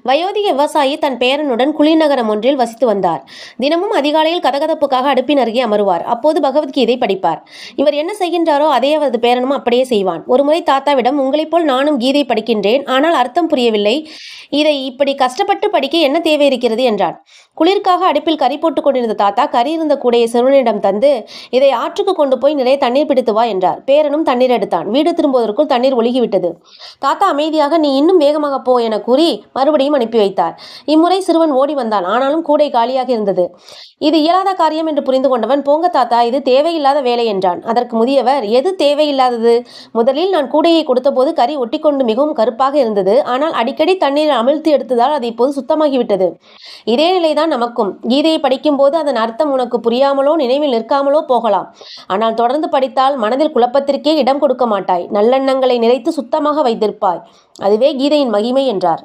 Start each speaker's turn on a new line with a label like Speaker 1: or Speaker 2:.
Speaker 1: வயோதிக விவசாயி தன் பேரனுடன் குளிர்நகரம் ஒன்றில் வசித்து வந்தார். தினமும் அதிகாலையில் கதகதப்புக்காக அடுப்பின் அருகே அமருவார். அப்போது பகவத்கீதை படிப்பார். இவர் என்ன செய்கின்றாரோ அதே அவரது பேரனும் அப்படியே செய்வான். ஒருமுறை தாத்தாவிடம், உங்களைப் போல் நானும் கீதை படிக்கின்றேன், ஆனால் அர்த்தம் புரியவில்லை. இதை இப்படி கஷ்டப்பட்டு படிக்க என்ன தேவை இருக்கிறது என்றான். குளிர்காக அடுப்பில் கறி போட்டுக் கொண்டிருந்த தாத்தா கறி இருந்த கூடையை சிறுவனிடம் தந்து, இதை ஆற்றுக்கு கொண்டு போய் நிறைய தண்ணீர் பிடித்து வா என்றார். பேரனும் தண்ணீர் எடுத்தான். வீடு திரும்புவதற்குள் தண்ணீர் ஒழுகிவிட்டது. தாத்தா அமைதியாக, நீ இன்னும் வேகமாக போ என கூறி மறுபடியும் அனுப்பி வைத்தார். இம்முறை சிறுவன் ஓடி வந்தான். ஆனாலும் கூடை காலியாக இருந்தது. இது இயலாத காரியம் என்று புரிந்து கொண்டவன், போங்க தாத்தா, இது தேவையில்லாத வேலை என்றான். அதற்கு முதியவர், எது தேவையில்லாதது? முதலில் நான் கூடையை கொடுத்தபோது கறி ஒட்டிக்கொண்டு மிகவும் கருப்பாக இருந்தது. ஆனால் அடிக்கடி தண்ணீரை அமிழ்த்தி எடுத்ததால் அது இப்போது சுத்தமாகிவிட்டது. இதே நிலைதான் நமக்கும். கீதையை படிக்கும் போது அதன் அர்த்தம் உனக்கு புரியாமலோ நினைவில் நிற்காமலோ போகலாம். ஆனால் தொடர்ந்து படித்தால் மனதில் குழப்பத்திற்கே இடம் கொடுக்க மாட்டாய். நல்லெண்ணங்களை நிறைத்து சுத்தமாக வைத்திருப்பாய். அதுவே கீதையின் மகிமை என்றார்.